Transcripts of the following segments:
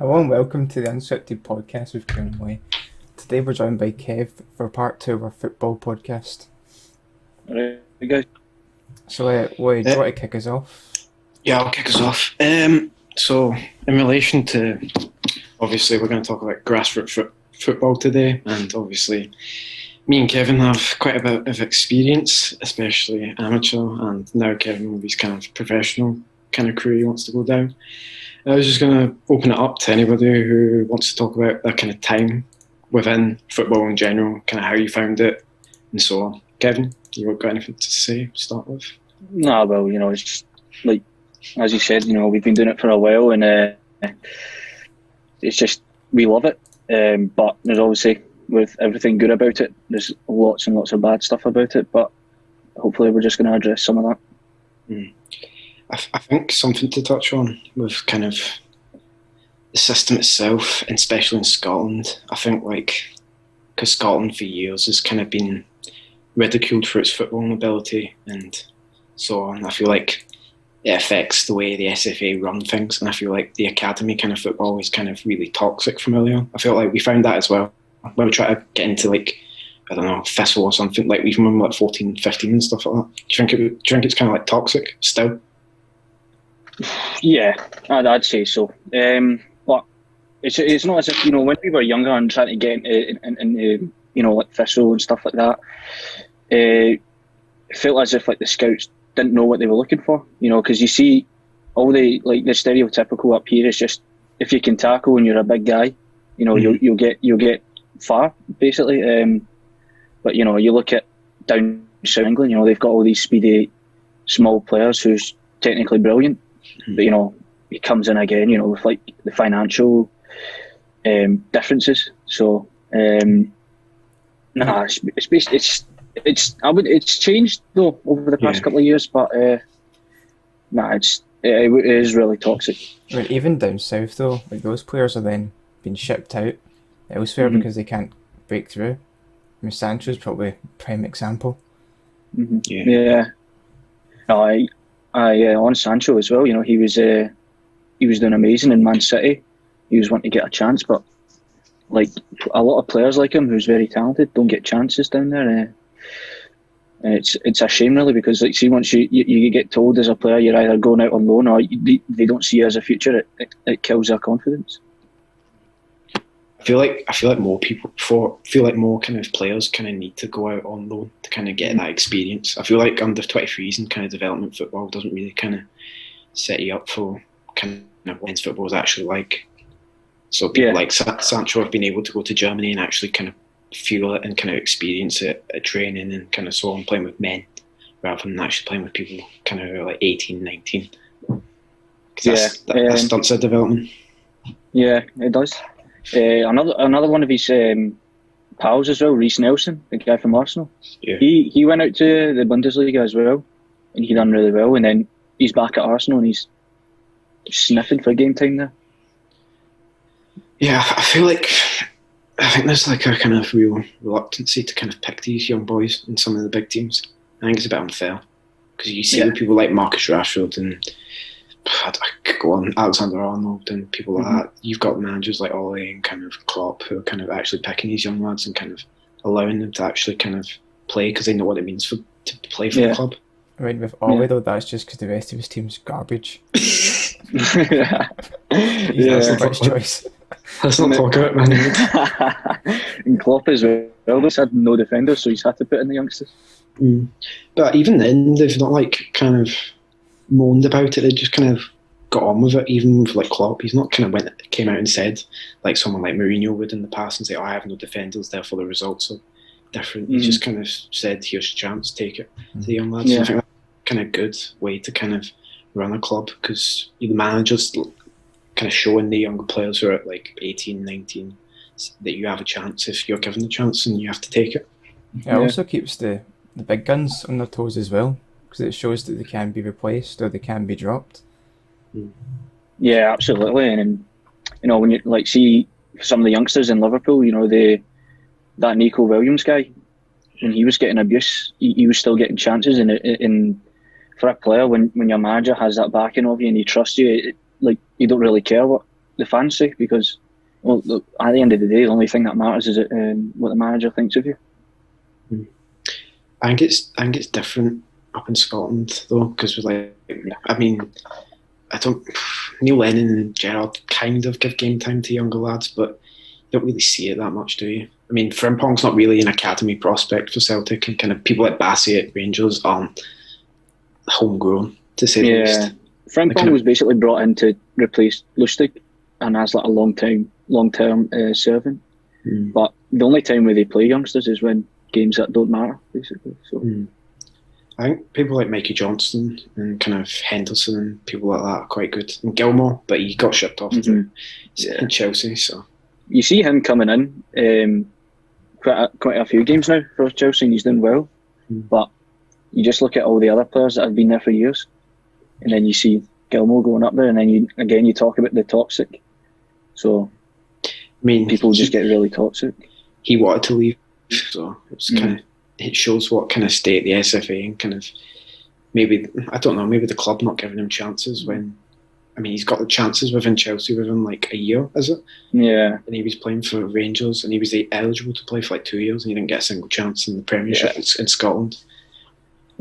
Hello and welcome to the Unscripted podcast with Kieran and Louie. Today we're joined by Kev for part 2 of our football podcast. Alright, guys. So, Louie, do you want to kick us off? Yeah, I'll kick us off. So, in relation to, obviously, we're going to talk about grassroots football today, and obviously, me and Kevin have quite a bit of experience, especially amateur, and now Kevin with his kind of professional kind of career he wants to go down. I was just going to open it up to anybody who wants to talk about that kind of time within football in general, kind of how you found it, and so on. Kevin, you got anything to say to start with? No, well, it's just like, as you said, we've been doing it for a while, and it's just, we love it. But there's obviously, with everything good about it, there's lots and lots of bad stuff about it, but hopefully we're just going to address some of that. I think something to touch on with kind of the system itself, and especially in Scotland. I think, because Scotland for years has kind of been ridiculed for its footballing ability and so on. I feel like it affects the way the SFA run things, and I feel like the academy kind of football is kind of really toxic from early on. I feel like we found that as well when we try to get into Thistle or something, even when we were 14, 15 and stuff like that. Do you think it's kind of toxic still? Yeah, I'd say so. But it's not as if, when we were younger and trying to get into Thistle and stuff like that, it felt as if the scouts didn't know what they were looking for, because you see all the stereotypical up here is just, if you can tackle and you're a big guy, you'll get far, basically. But you look at down South England, they've got all these speedy small players who's technically brilliant, but he comes in again, with the financial differences. So it's changed though over the past couple of years, but it is really toxic. I mean, even down south though, those players are then being shipped out elsewhere because they can't break through. I mean, Sancho's probably a prime example. Yeah. On Sancho as well. He was doing amazing in Man City. He was wanting to get a chance, but a lot of players like him, who's very talented, don't get chances down there. And it's a shame really, because once you get told as a player you're either going out on loan or they don't see you as a future, it kills their confidence. I feel like more kind of players kind of need to go out on loan to kind of get that experience. I feel like under 23s and kind of development football doesn't really kind of set you up for kind of what football is actually like. So people like Sancho have been able to go to Germany and actually kind of feel it and kind of experience it at training and kind of so on, playing with men rather than actually playing with people kind of 18, 19. Because that stunts their development. Yeah, it does. Another one of his pals as well, Reece Nelson, the guy from Arsenal. Yeah. He went out to the Bundesliga as well, and he done really well. And then he's back at Arsenal and he's sniffing for game time there. Yeah, I think there's a kind of real reluctancy to kind of pick these young boys in some of the big teams. I think it's a bit unfair because you see people like Marcus Rashford and I could go on, Alexander Arnold and people like that. You've got managers like Ole and kind of Klopp who are kind of actually picking these young lads and kind of allowing them to actually kind of play because they know what it means to play for the club. I mean, with Ole though, that's just because the rest of his team's garbage. He's that's the first choice. Let's not talk about it, man. And Klopp as well, he's had no defenders, so he's had to put in the youngsters. But even then, they've not kind of moaned about it. They just kind of got on with it. Even with Klopp, he's not kind of came out and said like someone like Mourinho would in the past and say, "Oh, I have no defenders, therefore the results are different." He just kind of said, "Here's your chance, take it." To the young lads, I think that's kind of good way to kind of run a club because the managers kind of showing the younger players who are at 18, 19 that you have a chance if you're given the chance and you have to take it. It also keeps the big guns on their toes as well because it shows that they can be replaced or they can be dropped. Yeah, absolutely. And when you see some of the youngsters in Liverpool, that Nico Williams guy, when he was getting abuse, he was still getting chances. And for a player, when your manager has that backing of you and he trusts you, you don't really care what the fans say, because well, look, at the end of the day, the only thing that matters is what the manager thinks of you. I think it's different up in Scotland though, because Neil Lennon and Gerrard kind of give game time to younger lads, but you don't really see it that much, do you? I mean, Frimpong's not really an academy prospect for Celtic, and kind of people like Bassey at Rangers aren't homegrown, to say the least. Frimpong was basically brought in to replace Lustig and as like a long-term servant. But the only time where they play youngsters is when games that don't matter, basically. So I think people like Mikey Johnston and kind of Henderson and people like that are quite good. And Gilmore, but he got shipped off to Chelsea. So you see him coming in quite a few games now for Chelsea, and he's doing well. But you just look at all the other players that have been there for years, and then you see Gilmore going up there, and then you talk about the toxic. So I mean, people just get really toxic. He wanted to leave, so it's it shows what kind of state the SFA and kind of maybe the club not giving him chances when. I mean, he's got the chances within Chelsea within like a year, is it? Yeah. And he was playing for Rangers, and he was eligible to play for like 2 years, and he didn't get a single chance in the Premiership in Scotland.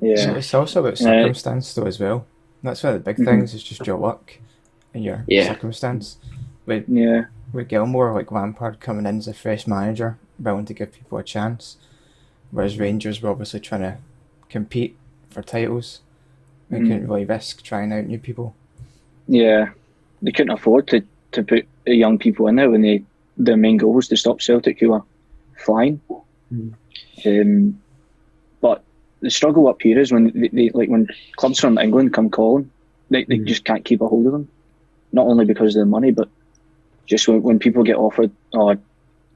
Yeah. So it's also about circumstance though as well. That's one of the big things, is just your luck and your circumstance. With Gilmore, like Lampard coming in as a fresh manager, willing to give people a chance, whereas Rangers were obviously trying to compete for titles and couldn't really risk trying out new people. Yeah, they couldn't afford to put young people in there when their main goal was to stop Celtic, who were flying. But the struggle up here is when they when clubs from England come calling, they just can't keep a hold of them. Not only because of the money, but just when people get offered,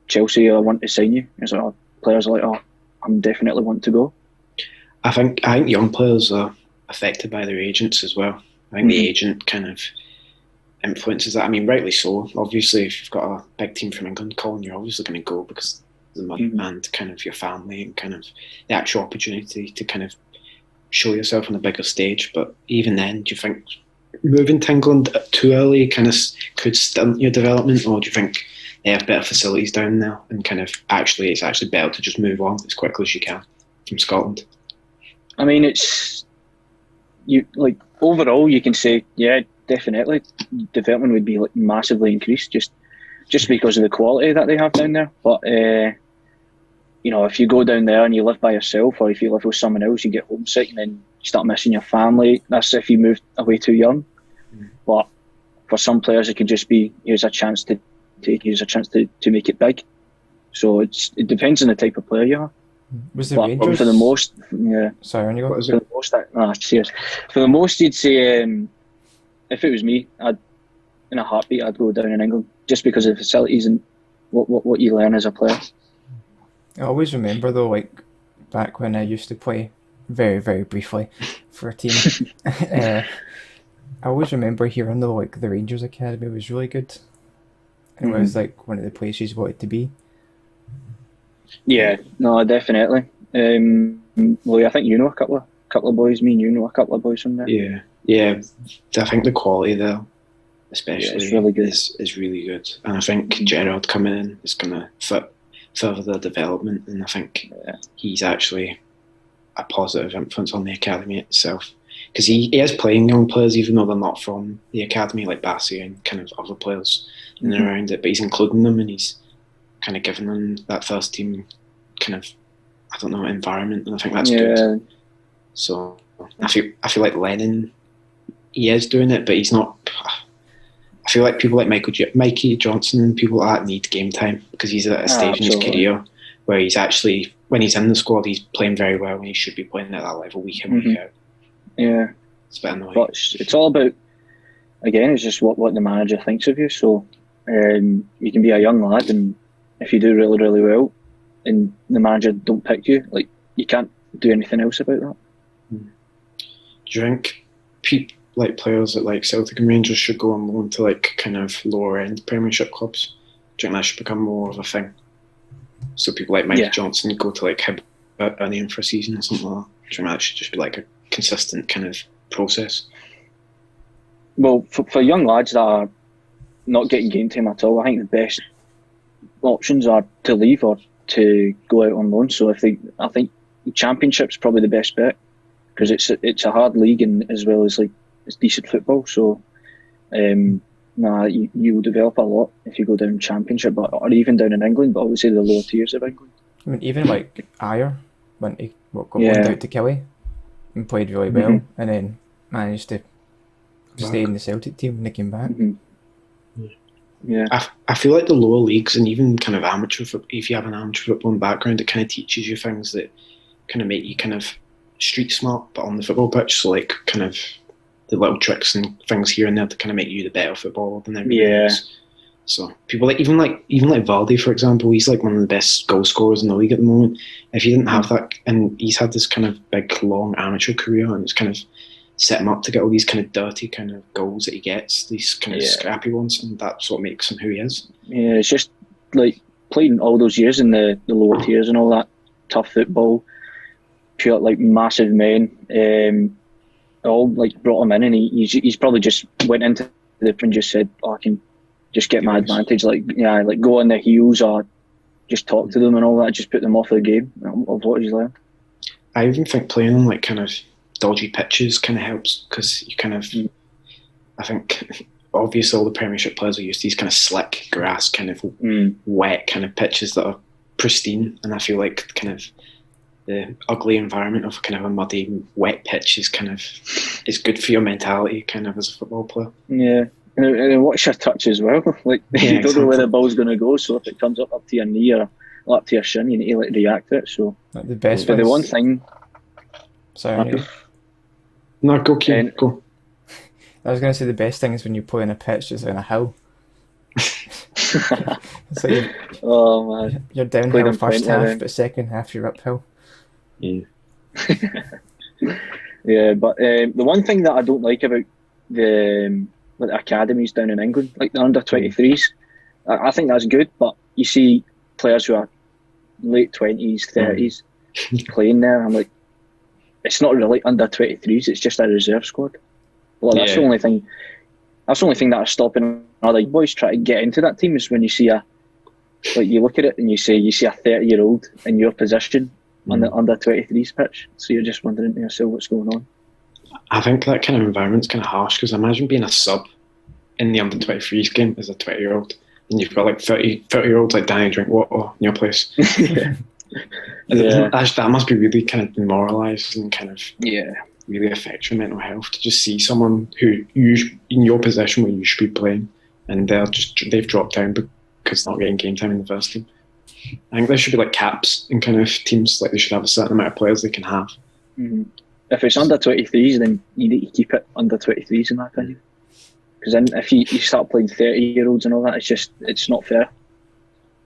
Chelsea, I want to sign you. It's like, players are like, I'm definitely want to go. I think young players are affected by their agents as well. I think the agent kind of influences that. I mean, rightly so. Obviously, if you've got a big team from England calling, you're obviously going to go because of the money and kind of your family and kind of the actual opportunity to kind of show yourself on a bigger stage. But even then, do you think moving to England too early kind of could stunt your development, or do you think they have better facilities down there and kind of it's actually better to just move on as quickly as you can from Scotland? I mean, overall, you can say, yeah, definitely, development would be like massively increased just because of the quality that they have down there. But if you go down there and you live by yourself, or if you live with someone else, you get homesick and then you start missing your family. That's if you move away too young. But for some players, it could just be here's a chance to make it big. So it depends on the type of player you are. Was the Rangers? For the most, Sorry, on you go. For the most, cheers. For the most, you'd say, if it was me, in a heartbeat, I'd go down in England just because of the facilities and what you learn as a player. I always remember though, like back when I used to play very, very briefly for a team. I always remember hearing though, like the Rangers Academy was really good, and it was like one of the places you wanted to be. Yeah, no, definitely. Well, I think you know a couple of boys. Me and you know a couple of boys from there. Yeah. I think the quality there, especially, it's really good. Is really good, and I think Gerrard coming in is going to further their development, and I think he's actually a positive influence on the academy itself, because he is playing young players even though they're not from the academy, like Bassey and kind of other players in and around it, but he's including them and he's kind of giving them that first team kind of, I don't know, environment, and I think that's good. So I feel like Lennon, he is doing it, but he's not. I feel like people like Mikey Johnson and people like that need game time, because he's at a stage in his career where he's actually, when he's in the squad, he's playing very well and he should be playing at that level week in, week out. Yeah. It's a bit annoying. But it's all about, again, it's just what the manager thinks of you. So you can be a young lad, and if you do really, really well and the manager don't pick you, like, you can't do anything else about that. Do you think players at like Celtic and Rangers should go on loan to like kind of lower end Premiership clubs? Do you think that should become more of a thing? So people like Mikey Johnson go to like Hibernian for a season or something like that. Do you think that should just be like a consistent kind of process? Well, for young lads that are not getting game time at all. I think the best options are to leave or to go out on loan. So I think the Championship's probably the best bet, because it's a hard league, and as well as like it's decent football. So you will develop a lot if you go down Championship, or even down in England, but obviously the lower tiers of England. I mean, even like Ayer went out to Kelly and played really well, and then managed to stay in the Celtic team when they came back. Yeah, I feel like the lower leagues, and even kind of amateur football, if you have an amateur football background, it kind of teaches you things that kind of make you kind of street smart, but on the football pitch. So like kind of the little tricks and things here and there to kind of make you the better footballer than everyone else. So people even like Vardy, for example, he's like one of the best goal scorers in the league at the moment. If he didn't have that, and he's had this kind of big long amateur career, and it's kind of set him up to get all these kind of dirty kind of goals that he gets, these kind of scrappy ones, and that's what makes him who he is. Yeah, it's just like playing all those years in the lower tiers and all that tough football, pure like massive men, all like brought him in, and he's probably just went into the and just said, I can just get my advantage, like go on their heels or just talk to them and all that, just put them off the game of what he's learned. I even think playing on like kind of dodgy pitches kind of helps, because you kind of, I think obviously all the Premiership players are used to these kind of slick grass, kind of wet kind of pitches that are pristine, and I feel like kind of the ugly environment of kind of a muddy, wet pitch is good for your mentality, kind of as a football player. Yeah, and watch your touch as well. Like you don't know where the ball's going to go, so if it comes up to your knee or up to your shin, you need to like react to it. So like the best. But the one thing. Sorry. No, go, Kieran, go. I was going to say the best thing is when you play on a pitch just on a hill. So you're downhill the first half, but second half you're uphill. Yeah. Yeah, but the one thing that I don't like about the academies down in England, like the under-23s, I think that's good, but you see players who are late 20s, 30s playing there, I'm like, it's not really under 23s, it's just a reserve squad. Well, that's the only thing. That's the only thing that is stopping other boys try to get into that team, is when you see you look at it and you see a 30-year-old in your position on the under 23s pitch. So you're just wondering to yourself what's going on. I think that kind of environment's kind of harsh, because imagine being a sub in the under 23s game as a 20-year-old, and you've got like 30-year-olds like dying to drink water in your place. That must be really kind of demoralising and kind of really affect your mental health, to just see someone who in your position where you should be playing, and they've dropped down because they're not getting game time in the first team. I think there should be like caps in kind of teams, like they should have a certain amount of players they can have. Mm-hmm. If it's under 23s, then you need to keep it under 23s, in my opinion. Because then if you start playing 30-year-olds and all that, it's not fair.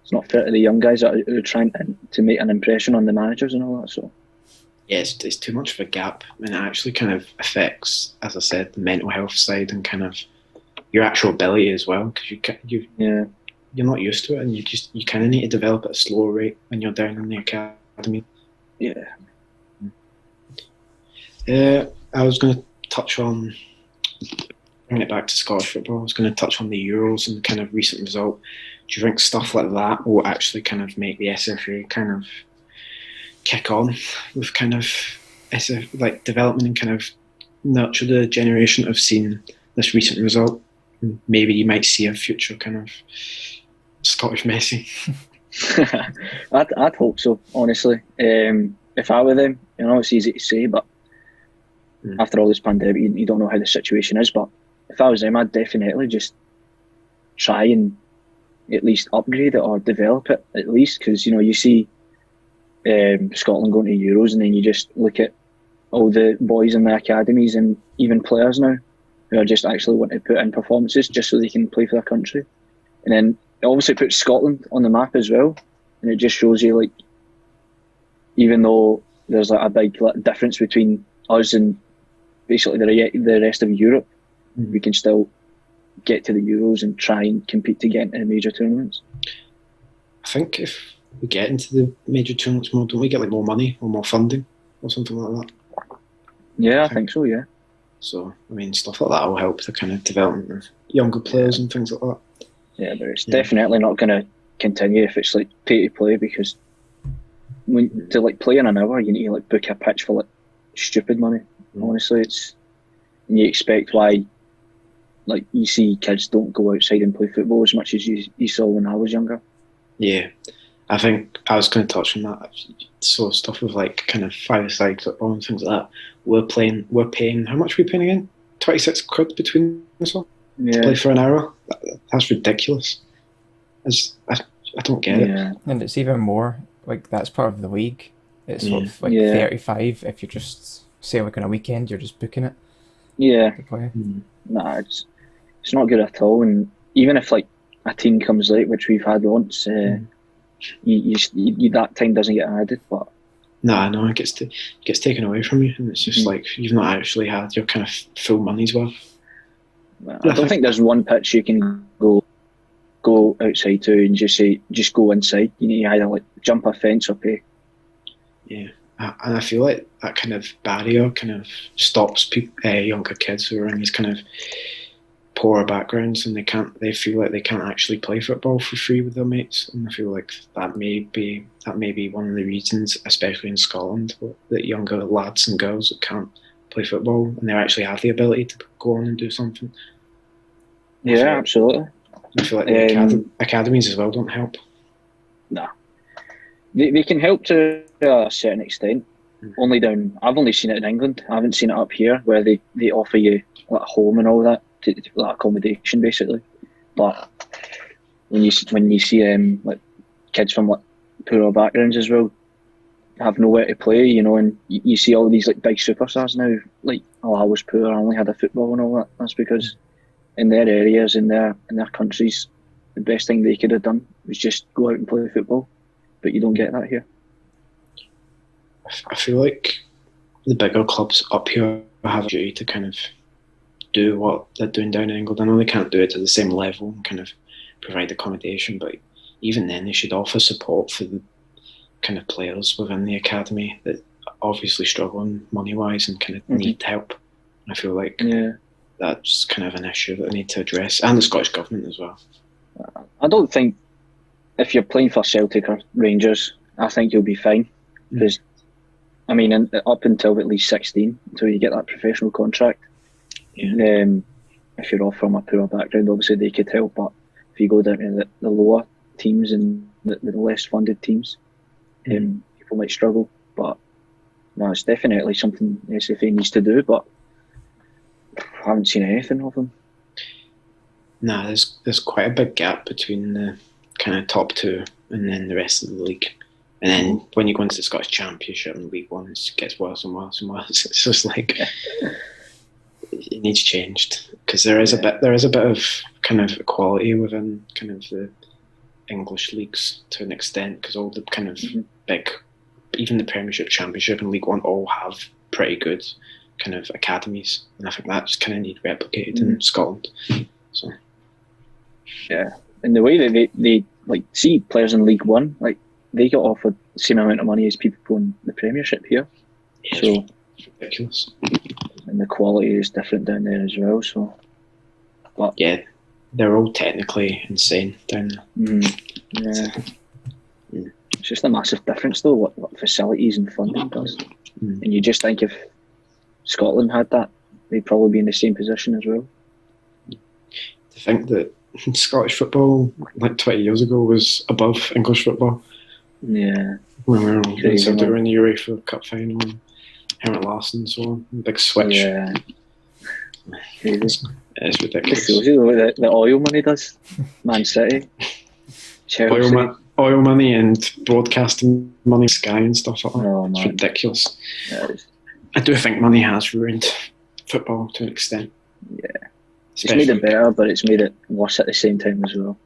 It's not fair to the young guys that are trying to make an impression on the managers and all that. So yeah, it's too much of a gap, and it actually kind of affects, as I said, the mental health side and kind of your actual ability as well, because you're not used to it, and you kind of need to develop at a slower rate when you're down in the academy. Yeah. I was going to touch on, bring it back to Scottish football, I was going to touch on the Euros and the kind of recent result. Do you think stuff like that will actually kind of make the SFA kind of kick on with kind of like development and kind of nurture the generation of seeing this recent result? Maybe you might see a future kind of Scottish Messi. I'd hope so, honestly. If I were them, it's easy to say, but after all this pandemic, you don't know how the situation is. But if I was them, I'd definitely just try and at least upgrade it or develop it, at least, because you see Scotland going to Euros, and then you just look at all the boys in the academies and even players now who are just actually wanting to put in performances just so they can play for their country. And then it obviously puts Scotland on the map as well, and it just shows you, like, even though there's like a big difference between us and basically the rest of Europe, we can still get to the Euros and try and compete to get into major tournaments. I think if we get into the major tournaments more, don't we get like more money or more funding or something like that? Yeah, I think so, yeah. So, I mean, stuff like that will help the kind of development of younger players and things like that. Yeah, but it's definitely not going to continue if it's like pay to play, because to like play in an hour, you need to like book a pitch for like stupid money. Honestly, and you expect why. Like, you see kids don't go outside and play football as much as you saw when I was younger. Yeah, I think I was going to touch on that. So stuff with like kind of five-a-side football and things like that. We're paying, how much are we paying again? 26 quid between us all to play for an hour? That's ridiculous. I don't get it. And it's even more, like, that's part of the league. It's sort of like 35 if you just, say like on a weekend, you're just booking it. Yeah. To play. Nah, it's not good at all. And even if like a team comes late, which we've had once, you that time doesn't get added. But no, it gets taken away from you, and it's just like you've not actually had your kind of full money's worth. I don't think there's one pitch you can go outside to and just go inside. You need to either like jump a fence or pay. Yeah, and I feel like that kind of barrier kind of stops younger kids who are in these kind of poorer backgrounds, and they feel like they can't actually play football for free with their mates. And I feel like that may be one of the reasons, especially in Scotland, that younger lads and girls that can't play football and they actually have the ability to go on and do something. Yeah, absolutely. I feel like the academies as well don't help. Nah, they can help to a certain extent. I've only seen it in England. I haven't seen it up here, where they offer you like home and all that, like accommodation basically. But when you see like kids from like poorer backgrounds as well have nowhere to play, and you see all these like big superstars now, like, oh, I was poor, I only had a football and all that. That's because in their areas, in their countries, the best thing they could have done was just go out and play football. But you don't get that here. I feel like the bigger clubs up here have a duty to kind of do what they're doing down in England. I know they can't do it to the same level and kind of provide accommodation, but even then they should offer support for the kind of players within the academy that obviously struggling money-wise and kind of need help. I feel like that's kind of an issue that they need to address, and the Scottish Government as well. I don't think if you're playing for Celtic or Rangers, I think you'll be fine. Because, I mean, up until at least 16, until you get that professional contract. If you're off from a poorer background, obviously they could help, but if you go down to the lower teams and the less funded teams, people might struggle. But no, it's definitely something SFA needs to do, but I haven't seen anything of them. Nah, there's quite a big gap between the kind of top two and then the rest of the league. And then when you go into the Scottish Championship and League One, it gets worse and worse and worse. It's just like it needs changed, because there is a bit of kind of equality within kind of the English leagues to an extent, because all the kind of big, even the Premiership, Championship, and League One all have pretty good kind of academies, and I think that's kind of need replicated in Scotland. So yeah, and the way that they like see players in League One, like they get offered the same amount of money as people in the Premiership here. Yeah, so it's ridiculous. And the quality is different down there as well. So, but yeah, they're all technically insane down there. It's just a massive difference though, what facilities and funding does. And you just think if Scotland had that, they'd probably be in the same position as well. To think that Scottish football, like 20 years ago, was above English football. Yeah. When we were in the UEFA Cup final, and Henrik Larsson and so on, big switch. Yeah. It's ridiculous. The oil money does. Man City, Chelsea. Oil money and broadcasting money, Sky and stuff like that. Oh, it's man. ridiculous. Yeah, I do think money has ruined football to an extent. Yeah. It's made it better, but it's made it worse at the same time as well.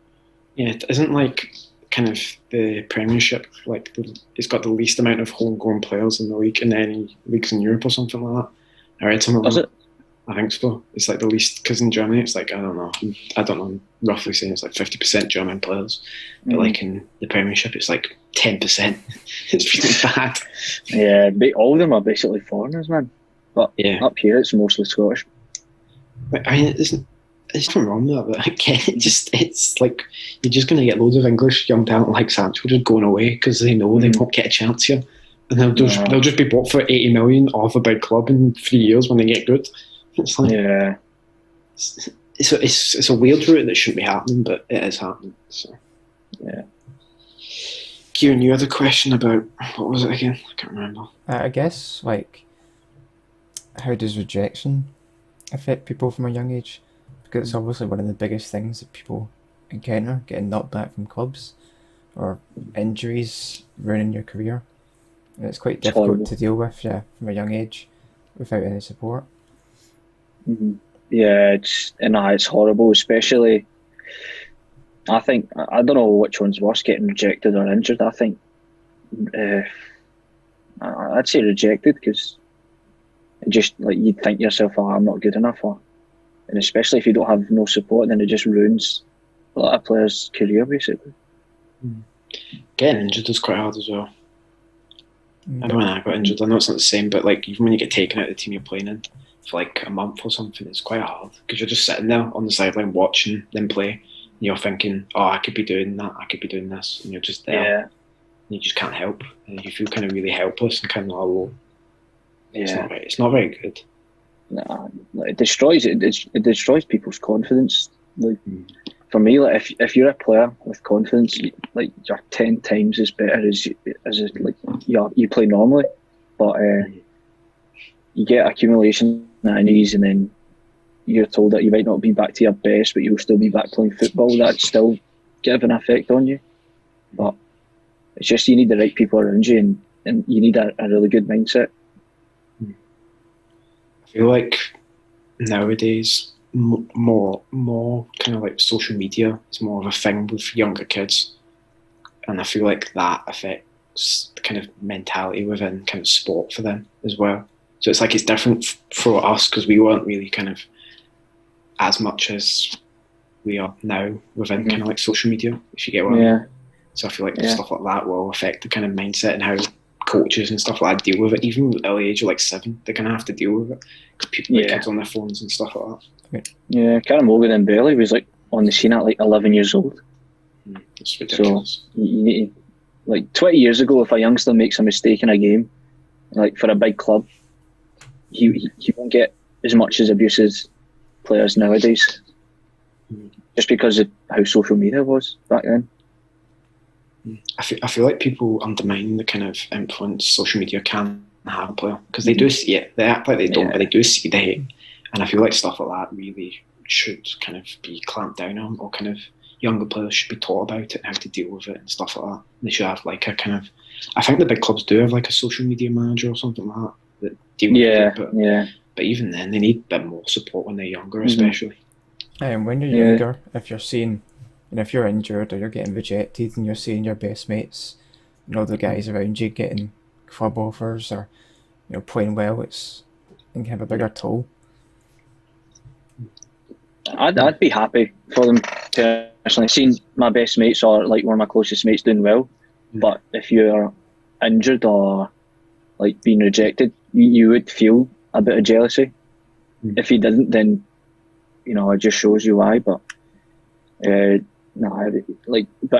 Yeah, it isn't like kind of the Premiership, like it's got the least amount of homegrown players in the league in any leagues in Europe or something like that. I read something like that. I think so. It's like the least, because in Germany it's like, I don't know, I'm roughly saying it's like 50% German players, but like in the Premiership it's like 10%. It's really bad. Yeah, all of them are basically foreigners, man. But up here it's mostly Scottish. I mean, there's nothing wrong with that, but again, it's like you're just going to get loads of English young talent like Sancho just going away because they know they won't get a chance here, and they'll just be bought for 80 million off a big club in 3 years when they get good. It's like it's a weird route that shouldn't be happening, but it is happening. So yeah. Kieran, you had a question about what was it again? I can't remember. I guess like how does rejection affect people from a young age? Because it's obviously one of the biggest things that people encounter, getting knocked back from clubs or injuries ruining your career. And it's quite difficult to deal with, from a young age without any support. Mm-hmm. Yeah, it's horrible, especially I think, I don't know which one's worse, getting rejected or injured. I think I'd say rejected, because just like you'd think to yourself, I'm not good enough, and especially if you don't have no support, then it just ruins a lot of players' career basically. Getting injured is quite hard as well. I know when I got injured, I know it's not the same, but like even when you get taken out of the team you're playing in for like a month or something, it's quite hard because you're just sitting there on the sideline watching them play, and you're thinking, I could be doing that, I could be doing this, and you're just there, and you just can't help, and you feel kind of really helpless and kind of alone. It's not very good. Nah, it destroys people's confidence. Like for me, like if you're a player with confidence, like you're 10 times as better as you play normally, but you get accumulation of injuries, and then you're told that you might not be back to your best, but you'll still be back playing football. That's still give an effect on you. But it's just you need the right people around you, and you need a really good mindset. I feel like nowadays more kind of like social media is more of a thing with younger kids, and I feel like that affects the kind of mentality within kind of sport for them as well. So it's like it's different for us because we weren't really kind of as much as we are now within kind of like social media, if you get what I mean. So I feel like stuff like that will affect the kind of mindset and how coaches and stuff like that deal with it. Even at the age of like 7, they're going to have to deal with it because people get kids on their phones and stuff like that. Yeah, Karen Morgan and Bailey was like on the scene at like 11 years old. It's ridiculous. So you need to, like 20 years ago, if a youngster makes a mistake in a game, like for a big club, he won't get as much as abuse as players nowadays, just because of how social media was back then. I feel like people undermine the kind of influence social media can have on a player, because they do see it. They act like they don't, but they do see the hate. And I feel like stuff like that really should kind of be clamped down on, or kind of younger players should be taught about it and how to deal with it and stuff like that. They should have like a kind of, I think the big clubs do have like a social media manager or something like that deal with it. But even then, they need a bit more support when they're younger, especially. And when you're younger, if you're seeing, if you're injured or you're getting rejected and you're seeing your best mates and all the guys around you getting club offers or playing well, it can have a bigger toll. I'd be happy for them personally, seeing my best mates or like one of my closest mates doing well. But if you're injured or like being rejected, you would feel a bit of jealousy. If you didn't, then it just shows you why. But but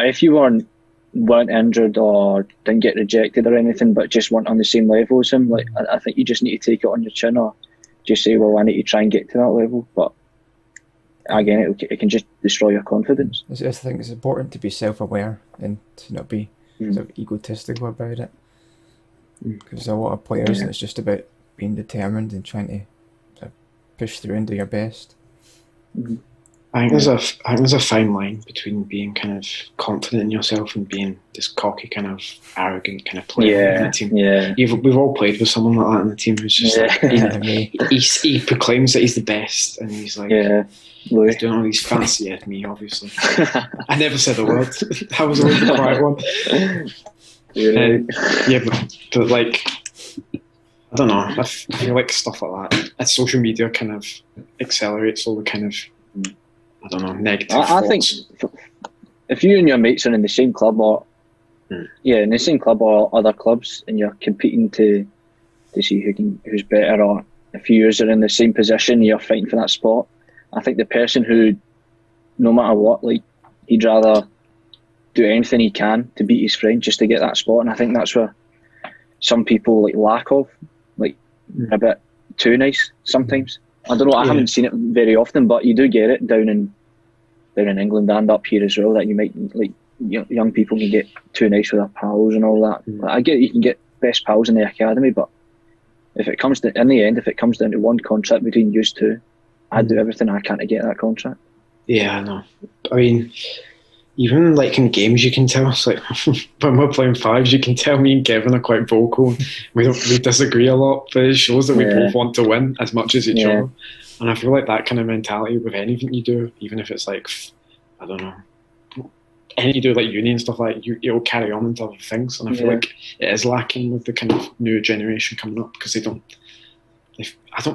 if you weren't injured or didn't get rejected or anything, but just weren't on the same level as him, like I think you just need to take it on your chin, or just say, well, I need to try and get to that level. But again, it can just destroy your confidence. I think it's important to be self-aware and to not be sort of egotistical about it, because a lot of players, and it's just about being determined and trying to sort of push through and do your best. I think there's a fine line between being kind of confident in yourself and being this cocky, kind of arrogant kind of player in the team. We've all played with someone like that in the team who's just like, he proclaims that he's the best, and he's like, he's doing all these fancy me, obviously. I never said a word. I was always the quiet one. But like, I don't know. I feel like stuff like that, as social media kind of accelerates all the kind of, I don't know, negative I think if you and your mates are in the same club or in the same club or other clubs, and you're competing to see who's better, or if you are in the same position, you're fighting for that spot, I think the person who, no matter what, like, he'd rather do anything he can to beat his friend just to get that spot, and I think that's where some people like lack of, like, a bit too nice sometimes. I don't know. I haven't seen it very often, but you do get it down in England and up here as well. That you might, like, young people can get too nice with their pals and all that. I get you can get best pals in the academy, but if it comes to, in the end, if it comes down to one contract between you two, I'd do everything I can to get that contract. Yeah, I know. I mean, even like in games, you can tell. It's like when we're playing fives, you can tell me and Kevin are quite vocal. We disagree a lot, but it shows that we both want to win as much as each other. And I feel like that kind of mentality with anything you do, even if it's like, I don't know, anything you do like uni and stuff like that, you'll carry on into other things. And I feel like it is lacking with the kind of new generation coming up because I don't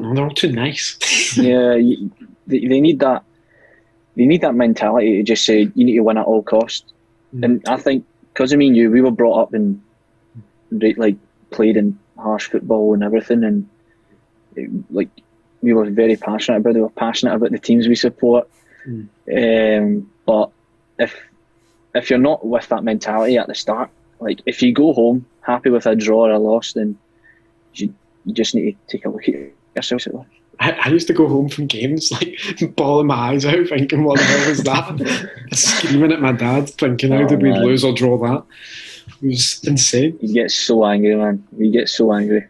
know, they're all too nice. They need that. They need that mentality to just say you need to win at all costs. And I think because I mean we were brought up and like played in harsh football and everything, and like we were very passionate about it. We were passionate about the teams we support. But if you're not with that mentality at the start, like if you go home happy with a draw or a loss, then you just need to take a look at yourself. I used to go home from games like bawling my eyes out thinking, what the hell was that? Screaming at my dad thinking, how did we lose or draw that? It was insane. You get so angry, man. You get so angry.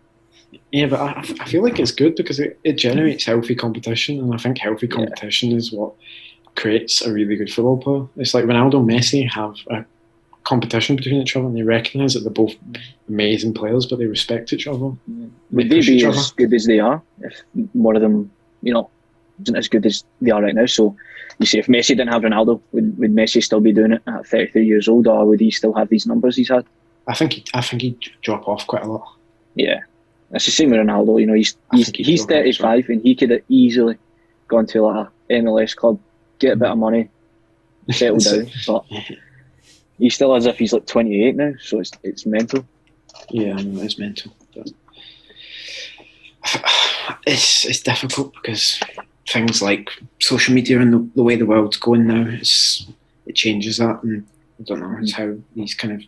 Yeah, but I feel like it's good because it generates healthy competition, and I think healthy competition is what creates a really good football player. It's like Ronaldo and Messi have a competition between each other and they recognise that they're both amazing players, but they respect each other. Would they be as good as they are if one of them, isn't as good as they are right now? So you see, if Messi didn't have Ronaldo, would Messi still be doing it at 33 years old, or would he still have these numbers he's had? I think he'd drop off quite a lot. Yeah, that's the same with Ronaldo. He's 35 and he could have easily gone to like a MLS club, get a bit of money, settle down, but he's still as if he's like 28 now, so it's mental. Yeah, I know, it's mental. But it's difficult because things like social media and the way the world's going now, it changes that, and I don't know, it's how these kind of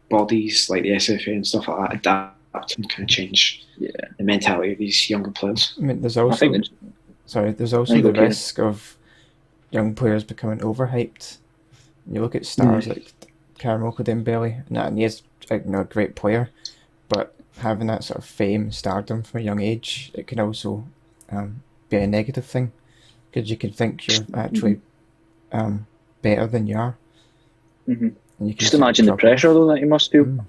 bodies like the SFA and stuff like that adapt and kind of change the mentality of these younger players. I mean, there's also the risk of young players becoming overhyped. You look at stars like Karamoko Dembele, and he is a great player, but having that sort of fame, stardom from a young age, it can also be a negative thing, because you can think you're actually better than you are. And you can just imagine the pressure though that you must feel,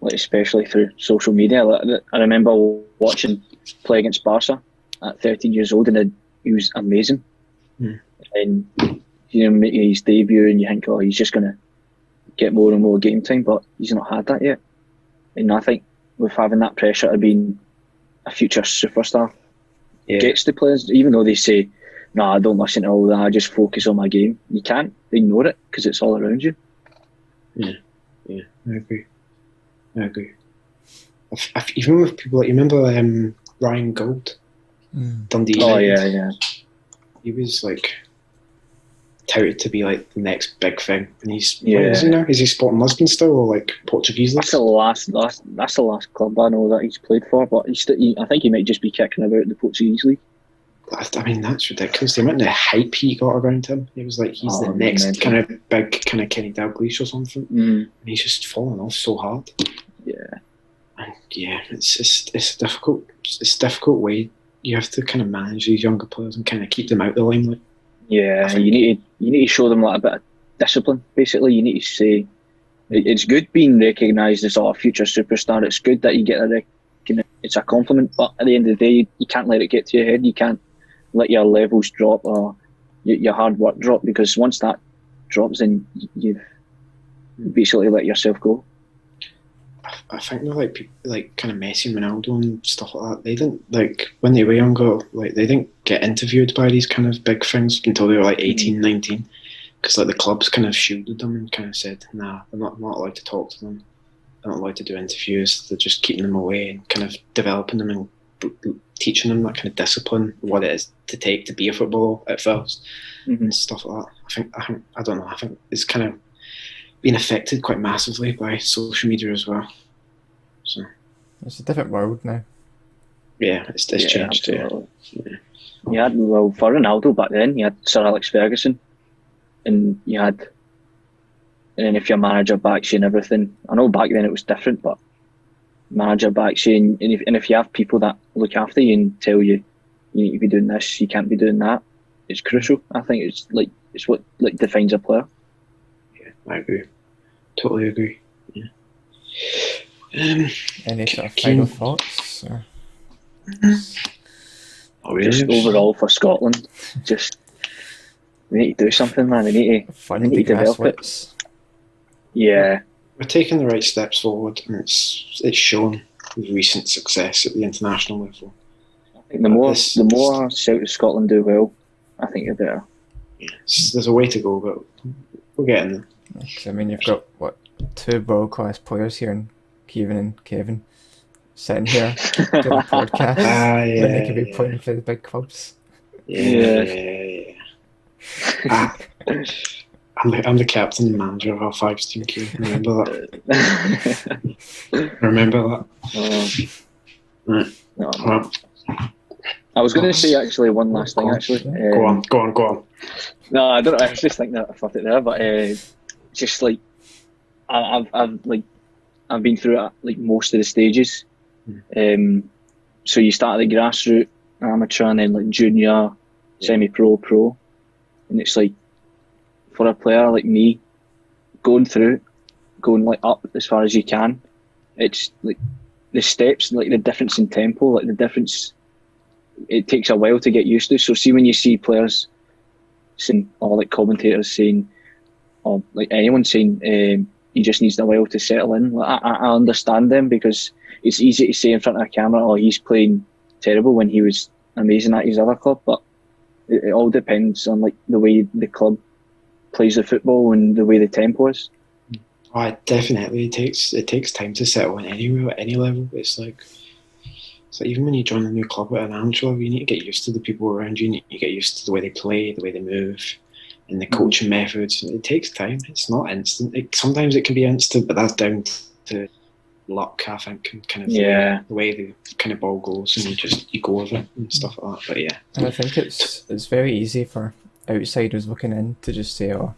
like especially through social media. I remember watching play against Barca at 13 years old, and he was amazing. And making his debut, and you think, oh, he's just going to get more and more game time, but he's not had that yet. And I think with having that pressure of being a future superstar, gets the players, even though they say, no, I don't listen to all that, I just focus on my game. You can't ignore it because it's all around you. Yeah, I agree. Even with people like, you remember Ryan Gould? Dundee United? Oh, yeah. He was like touted to be like the next big thing, and he's where is he now? Is he Sporting Lisbon still, or like Portuguese league? That's the last club I know that he's played for, but I think he might just be kicking about the Portuguese league. I mean, that's ridiculous. The amount of hype he got around him. It was like he's the next kind of big kind of Kenny Dalglish or something, and he's just fallen off so hard. And it's difficult. It's a difficult way. You have to kind of manage these younger players and kind of keep them out the limelight. Yeah, you need to show them like a bit of discipline. Basically, you need to say it's good being recognised as a future superstar. It's good that you get a recognition. It's a compliment, but at the end of the day, you can't let it get to your head. You can't let your levels drop or your hard work drop, because once that drops, then you've basically let yourself go. I think they're like people, like kind of Messi and Ronaldo and stuff like that. They didn't, like, when they were younger, like they didn't get interviewed by these kind of big things until they were like 18, 19, because like the clubs kind of shielded them and kind of said, nah, they're not allowed to talk to them. They're not allowed to do interviews. They're just keeping them away and kind of developing them and teaching them that kind of discipline, what it is to take to be a footballer at first, and stuff like that. I don't know. I think it's kind of been affected quite massively by social media as well. So it's a different world now. Yeah, it's changed too. Yeah. You had, well, for Ronaldo back then, you had Sir Alex Ferguson, and then if your manager backs you and everything, I know back then it was different, but manager backs you, and if you have people that look after you and tell you you need to be doing this, you can't be doing that, it's crucial. I think it's what defines a player. Yeah, I agree. Totally agree. Yeah. Any sort of final thoughts? Or? Just overall for Scotland, just we need to do something, man. We need to develop it. Yeah, we're taking the right steps forward, and it's shown with recent success at the international level. I think the more South of Scotland do well, I think the better. Yeah, there's a way to go, but we're getting there. I mean, you've got two world-class players here, in Kieran and Kevin, sitting here doing a podcast when they could be playing for the big clubs. Yeah. I'm the captain and manager of our fives team, Kieran. Remember that? Remember that? Right. No, I was going to say actually one last thing. Actually, go on. No, I don't. I was just thinking that I thought it there, but just like I've been through it, like most of the stages. So you start at the grassroots, amateur, and then like junior, semi-pro, pro, and it's like for a player like me, going like up as far as you can. It's like the steps, like the difference in tempo, like the difference. It takes a while to get used to. So see when you see players saying, or like commentators saying, or like anyone saying, he just needs a while to settle in. Like, I understand them, because it's easy to say in front of a camera, oh, he's playing terrible when he was amazing at his other club. But it all depends on like the way the club plays the football and the way the tempo is. Oh, definitely. It takes time to settle in anywhere, at any level. It's like even when you join a new club at an amateur level, you need to get used to the people around you. You need to get used to the way they play, the way they move, and the coaching methods. It takes time. It's not instant. Sometimes it can be instant, but that's down to luck, I think, and kind of the way the kind of ball goes, and you go with it and stuff like that. But yeah, and I think it's very easy for outsiders looking in to just say, oh,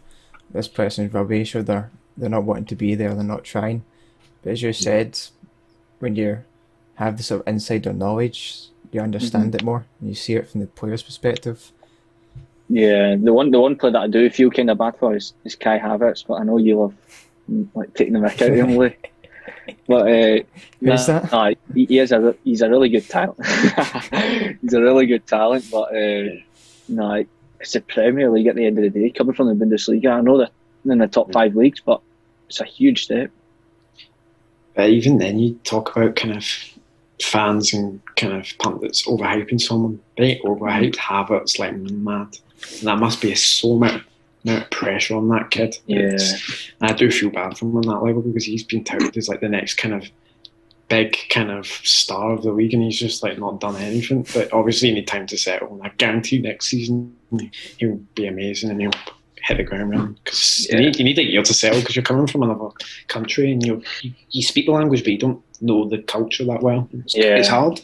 this person's rubbish, or they're not wanting to be there, they're not trying. But as you said, when you have the sort of insider knowledge, you understand it more, and you see it from the player's perspective. Yeah, the one player that I do feel kind of bad for is Kai Havertz, but I know you love like taking the mick out of him, Louie. But who's that? He's a really good talent. He's a really good talent, but it's the Premier League at the end of the day. Coming from the Bundesliga, I know they're in the top 5 leagues, but it's a huge step. Even then, you talk about kind of fans and kind of pundits overhyping someone. They overhyped Havertz like mad. And that must be so much pressure on that kid. Yeah. And I do feel bad for him on that level, because he's been touted as like the next kind of big kind of star of the league, and he's just like not done anything. But obviously you need time to settle, and I guarantee next season he'll be amazing and he'll hit the ground running, because you need a year to settle, because you're coming from another country and you speak the language but you don't know the culture that well. It's hard,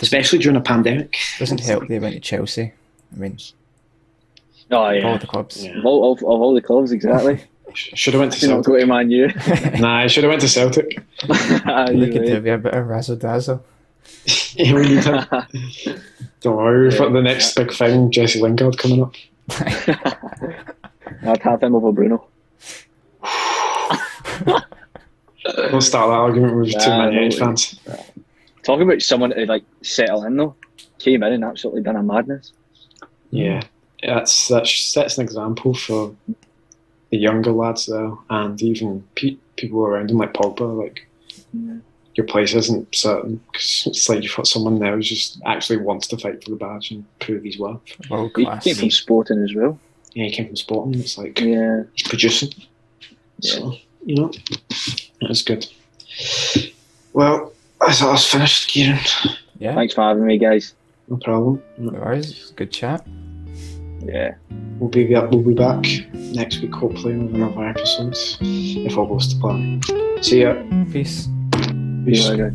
especially during a pandemic. Doesn't help they went to Chelsea. I mean, all the clubs. Of all the clubs, exactly. Should have went to Celtic. Go to Man U. Nah, I should have went to Celtic. Look at there, be a bit of razzle dazzle. Yeah, we need to. Don't worry, we've got the next big thing, Jesse Lingard coming up. I'd have him over Bruno. We'll start that argument with two Man United fans. Talking about someone to like settle in though, came in and absolutely done a madness. Yeah, that sets an example for the younger lads there, and even people around him like Pogba. Like, your place isn't certain, because it's like you've got someone there who just actually wants to fight for the badge and prove his worth. He came from Sporting as well. Yeah, he came from Sporting. It's like he's producing. Yeah. So, it was good. Well, That's us finished, Kieran. Yeah. Thanks for having me, guys. No problem. No worries. Good chat. Yeah. We'll be back next week, hopefully, with another episode, if all goes to plan. See ya. Peace. Peace. Bye, guys.